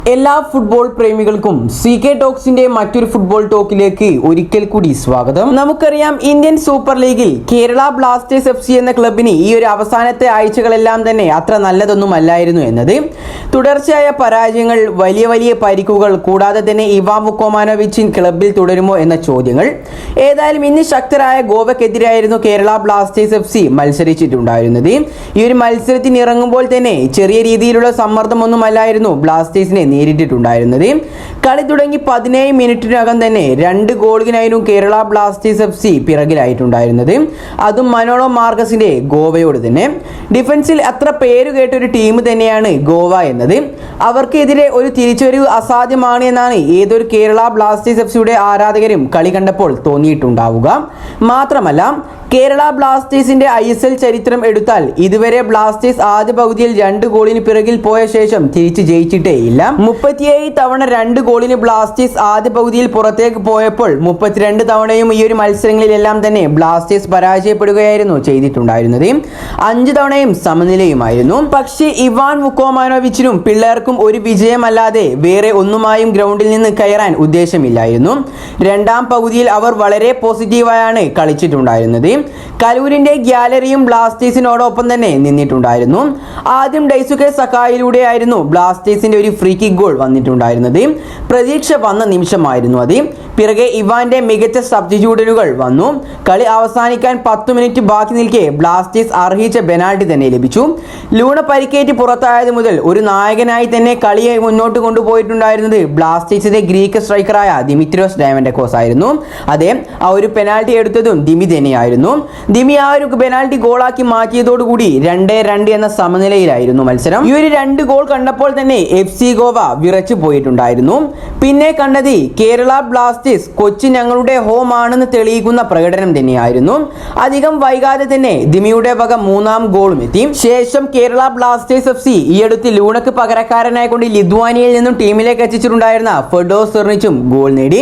എല്ലാ football പ്രേമികൾക്കും CK ടോക്സിന്റെ മറ്റൊരു football ടോക്കിലേക്ക് ഒരിക്കൽ കൂടി സ്വാഗതം. നമുക്കറിയാം, ഇന്ത്യൻ സൂപ്പർ ലീഗിൽ കേരള ബ്ലാസ്റ്റേഴ്സ് FC എന്ന ക്ലബിന് ഈ ഒരു അവസാനത്തെ ആഴ്ചകളെല്ലാം തന്നെ അത്ര നല്ലതൊന്നുമല്ലായിരുന്നു എന്നത്. തുടർച്ചയായ പരാജയങ്ങൾ, വലിയ വലിയ പരിക്കുകൾ, കൂടാതെ തന്നെ ഇവാൻ വുക്കോമാനോവിച്ച് ക്ലബിൽ തുടരുമോ എന്ന ചോദ്യങ്ങൾ. ഏതായാലും ഇന്ന് ശക്തരായ ഗോവയ്ക്കെതിരായിരുന്നു കേരള ബ്ലാസ്റ്റേഴ്സ് FC മത്സരിച്ചിട്ടുണ്ടായിരുന്നത്. ഈ ഒരു മത്സരത്തിന് ഇറങ്ങുമ്പോൾ തന്നെ ചെറിയ രീതിയിലുള്ള സമ്മർദ്ദമൊന്നുമല്ലായിരുന്നു ബ്ലാസ്റ്റേഴ്സിനെ നേരിട്ടിട്ടുണ്ടായിരുന്നത്. കളി തുടങ്ങി 17 മിനിറ്റിനകം തന്നെ 2 ഗോളിനായിരുന്നു കേരള ബ്ലാസ്റ്റേഴ്സ് FC പിറകിലായിട്ടുണ്ടായിരുന്നത്. അതും മനോളോ മാർക്കസിന്റെ ഗോവയോട് തന്നെ. ഡിഫൻസിൽ അത്ര പേരുകേട്ടൊരു ടീം തന്നെയാണ് ഗോവ എന്നത്. അവർക്കെതിരെ ഒരു തിരിച്ചുവരവ് അസാധ്യമാണ് എന്നാണ് ഏതൊരു കേരള ബ്ലാസ്റ്റേഴ്സ് FCയുടെ ആരാധകരും കളി കണ്ടപ്പോൾ തോന്നിയിട്ടുണ്ടാവുക. മാത്രമല്ല, കേരള ബ്ലാസ്റ്റേഴ്സിന്റെ ISL ചരിത്രം എടുത്താൽ ഇതുവരെ ബ്ലാസ്റ്റേഴ്സ് ആദ്യ പകുതിയിൽ 2 ഗോളിന് പിറകിൽ പോയ ശേഷം തിരിച്ച് ജയിച്ചിട്ടേ ഇല്ല. 37 തവണ 2 ഗോളിന് ബ്ലാസ്റ്റേഴ്സ് ആദ്യ പകുതിയിൽ പുറത്തേക്ക് പോയപ്പോൾ 32 തവണയും ഈ ഒരു മത്സരങ്ങളിലെല്ലാം തന്നെ ബ്ലാസ്റ്റേഴ്സ് പരാജയപ്പെടുകയായിരുന്നു ചെയ്തിട്ടുണ്ടായിരുന്നത്. 5 തവണയും സമനിലയുമായിരുന്നു. പക്ഷേ ഇവാൻ വുക്കോമാനോവിച്ചിനും പിള്ളേർക്കും ഒരു വിജയമല്ലാതെ വേറെ ഒന്നുമായും ഗ്രൗണ്ടിൽ നിന്ന് കയറാൻ ഉദ്ദേശമില്ലായിരുന്നു. രണ്ടാം പകുതിയിൽ അവർ വളരെ പോസിറ്റീവായാണ് കളിച്ചിട്ടുണ്ടായിരുന്നത്. കലൂരിന്റെ ഗ്യാലറിയും ബ്ലാസ്റ്റേഴ്സിനോടൊപ്പം തന്നെ നിന്നിട്ടുണ്ടായിരുന്നു. ആദ്യം ഡെയ്സുകെ സക്കായിലൂടെയായിരുന്നു ബ്ലാസ്റ്റേഴ്സിന്റെ ഒരു ഫ്രീ കിക്ക് ഗോൾ വന്നിട്ടുണ്ടായിരുന്നത്. പ്രതീക്ഷ വന്ന നിമിഷമായിരുന്നു അത്. പിറകെ ഇവാന്റെ മികച്ച സബ്സ്റ്റിറ്റ്യൂഷനുകൾ വന്നു. കളി അവസാനിക്കാൻ 10 മിനിറ്റ് ബാക്കി നിൽക്കെ ബ്ലാസ്റ്റേഴ്സ് അർഹിച്ച പെനാൽറ്റി തന്നെ ലഭിച്ചു. ലൂണ പരിക്കേറ്റ് പുറത്തായത് മുതൽ ഒരു നായകനായി തന്നെ കളിയെ മുന്നോട്ട് കൊണ്ടുപോയിട്ടുണ്ടായിരുന്നത് ബ്ലാസ്റ്റേഴ്സിന്റെ ഗ്രീക്ക് സ്ട്രൈക്കറായ ദിമിത്രിയോസ് ഡയമൻഡക്കോസ് ആയിരുന്നു. അതെ, ആ ഒരു പെനാൽറ്റി എടുത്തതും ദിമി തന്നെയായിരുന്നു. ദിമി ആ ഒരു പെനാൽറ്റി ഗോളാക്കി മാറ്റിയതോടുകൂടി 2-2 എന്ന സമനിലയിലായിരുന്നു മത്സരം. ഈ ഒരു 2 ഗോൾ കണ്ടപ്പോൾ തന്നെ FC ഗോവ വിറച്ചു പോയിട്ടുണ്ടായിരുന്നു. പിന്നെ കണ്ടത് കേരള ബ്ലാസ്റ്റേഴ്സ് കൊച്ചി ഞങ്ങളുടെ ഹോം ആണെന്ന് തെളിയിക്കുന്ന പ്രകടനം തന്നെയായിരുന്നു. അധികം വൈകാതെ തന്നെ ദിമിയുടെ വക 3ാം ഗോളും എത്തി. ശേഷം കേരള ബ്ലാസ്റ്റേഴ്സ് FC ഈ അടുത്ത് ലൂണക്ക് പകരക്കാരനായിക്കൊണ്ട് ലിത്വാനിയയിൽ നിന്നും ടീമിലേക്ക് എത്തിച്ചിട്ടുണ്ടായിരുന്ന ഫെഡോ സെർണിച്ചും ഗോൾ നേടി.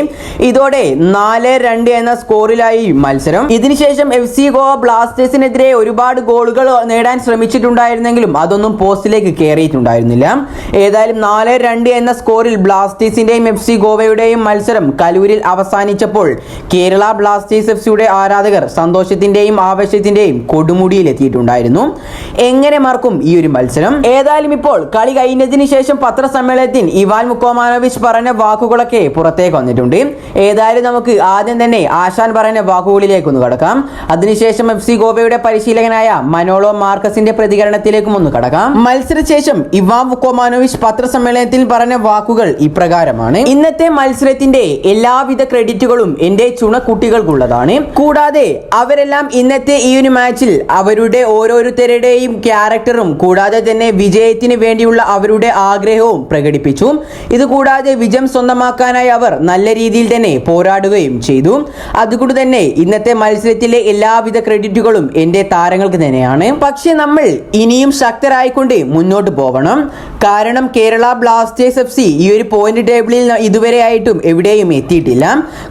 ഇതോടെ 4-2 എന്ന സ്കോറിലായി മത്സരം. ഇതിനുശേഷം FC ഗോവ ബ്ലാസ്റ്റേഴ്സിനെതിരെ ഒരുപാട് ഗോളുകൾ നേടാൻ ശ്രമിച്ചിട്ടുണ്ടായിരുന്നെങ്കിലും അതൊന്നും പോസ്റ്റിലേക്ക് കയറിയിട്ടുണ്ടായിരുന്നില്ല. ഏതായാലും 4-2 എന്ന സ്കോറിൽ ബ്ലാസ്റ്റേഴ്സിന്റെയും FC ഗോവയുടെയും മത്സരം കലൂരിൽ അവസാനിച്ചപ്പോൾ കേരള ബ്ലാസ്റ്റേഴ്സ് FCയുടെ ആരാധകർ സന്തോഷത്തിന്റെയും ആവേശത്തിന്റെയും കൊടുമുടിയിൽ എത്തിയിട്ടുണ്ടായിരുന്നു. എങ്ങനെ മറക്കും ഈ ഒരു മത്സരം? ഏതായാലും ഇപ്പോൾ കളി കഴിഞ്ഞതിന് ശേഷം പത്രസമ്മേളനത്തിൽ ഇവാൻ വുക്കോമാനോവിച്ച് പറഞ്ഞ വാക്കുകളൊക്കെ പുറത്തേക്ക് വന്നിട്ടുണ്ട്. ഏതായാലും നമുക്ക് ആദ്യം തന്നെ ആശാൻ പറഞ്ഞ വാക്കുകളിലേക്കൊന്ന് കടക്കാം. അതിനുശേഷം FC ഗോവയുടെ പരിശീലകനായ മനോളോ മാർക്കസിന്റെ പ്രതികരണത്തിലേക്കും ഒന്ന് കടക്കാം. മത്സരശേഷം ഇവാൻ വുക്കോമാനോവിച്ച് പത്രസമ്മേളനത്തിൽ പറഞ്ഞ വാക്കുകൾ ഇപ്രകാരമാണ്: ഇന്നത്തെ മത്സരത്തിന്റെ എല്ലാവിധ ക്രെഡിറ്റുകളും എന്റെ ചുണക്കുട്ടികൾക്കുള്ളതാണ്. കൂടാതെ അവരെല്ലാം ഇന്നത്തെ ഈ ഒരു മാച്ചിൽ അവരുടെ ഓരോരുത്തരുടെയും ക്യാരക്ടറും കൂടാതെ തന്നെ വിജയത്തിന് വേണ്ടിയുള്ള അവരുടെ ആഗ്രഹവും പ്രകടിപ്പിച്ചു. ഇതുകൂടാതെ വിജയം സ്വന്തമാക്കാനായി അവർ നല്ല രീതിയിൽ തന്നെ പോരാടുകയും ചെയ്തു. അതുകൊണ്ട് തന്നെ ഇന്നത്തെ മത്സരത്തിലെ എല്ലാവിധ ക്രെഡിറ്റുകളും എന്റെ താരങ്ങൾക്ക് തന്നെയാണ്. പക്ഷെ നമ്മൾ ഇനിയും ശക്തരായിക്കൊണ്ട് മുന്നോട്ട് പോകണം. കാരണം കേരള ബ്ലാസ്റ്റേഴ്സ് FC ഈ ഒരു പോയിന്റ് ടേബിളിൽ ഇതുവരെ ആയിട്ടും എവിടെയും എത്തിയിട്ടില്ല.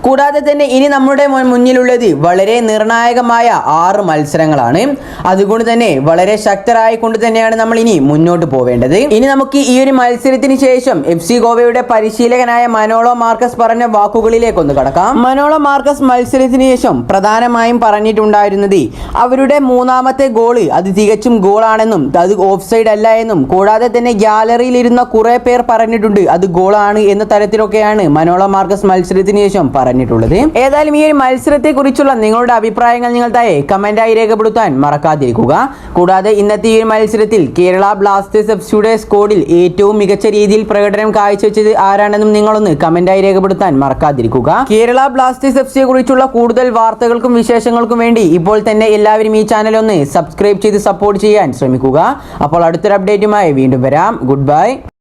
കൂടാതെ തന്നെ ഇനി നമ്മുടെ മുന്നിലുള്ളത് വളരെ നിർണായകമായ 6 മത്സരങ്ങളാണ്. അതുകൊണ്ട് തന്നെ വളരെ ശക്തരായിക്കൊണ്ട് തന്നെയാണ് നമ്മൾ ഇനി മുന്നോട്ട് പോവേണ്ടത്. ഇനി നമുക്ക് ഈ ഒരു മത്സരത്തിന് ശേഷം FC ഗോവയുടെ പരിശീലകനായ മനോളോ മാർക്കസ് പറഞ്ഞ വാക്കുകളിലേക്കൊന്ന് കടക്കാം. മനോളോ മാർക്കസ് മത്സരത്തിന് ശേഷം പ്രധാനമായും പറഞ്ഞിട്ടുണ്ടായിരുന്നത് അവരുടെ 3ാമത്തെ ഗോള് അത് തികച്ചും ഗോളാണെന്നും അത് ഓഫ് സൈഡ് അല്ല എന്നും, കൂടാതെ തന്നെ ഗ്യാലറിയിൽ ഇരുന്ന കുറെ പേർ പറഞ്ഞിട്ടുണ്ട് അത് ഗോളാണ് എന്ന തരത്തിലൊക്കെയാണ് മനോളോ മാർക്കസ് മത്സരത്തിന് ശേഷം പറഞ്ഞിട്ടുള്ളത്. ഏതായാലും ഈ ഒരു മത്സരത്തെ കുറിച്ചുള്ള നിങ്ങളുടെ അഭിപ്രായങ്ങൾ നിങ്ങൾ താഴെ കമന്റായി രേഖപ്പെടുത്താൻ മറക്കാതിരിക്കുക. കൂടാതെ ഇന്നത്തെ ഈ ഒരു മത്സരത്തിൽ കേരള ബ്ലാസ്റ്റേഴ്സ് FCയുടെ സ്ക്വാഡിൽ ഏറ്റവും മികച്ച രീതിയിൽ പ്രകടനം കാഴ്ചവെച്ചത് ആരാണെന്നും നിങ്ങളൊന്ന് കമന്റായി രേഖപ്പെടുത്താൻ മറക്കാതിരിക്കുക. കേരള ബ്ലാസ്റ്റേഴ്സ് FCയെ കുറിച്ചുള്ള കൂടുതൽ വാർത്തകൾക്കും വിശേഷങ്ങൾക്കും വേണ്ടി ഇപ്പോൾ തന്നെ എല്ലാവരും ഈ ചാനൽ ഒന്ന് സബ്സ്ക്രൈബ് ചെയ്ത് സപ്പോർട്ട് ചെയ്യാൻ ശ്രമിക്കുക. അപ്പോൾ അടുത്തൊരു അപ്ഡേറ്റുമായി വീണ്ടും വരാം. Good bye.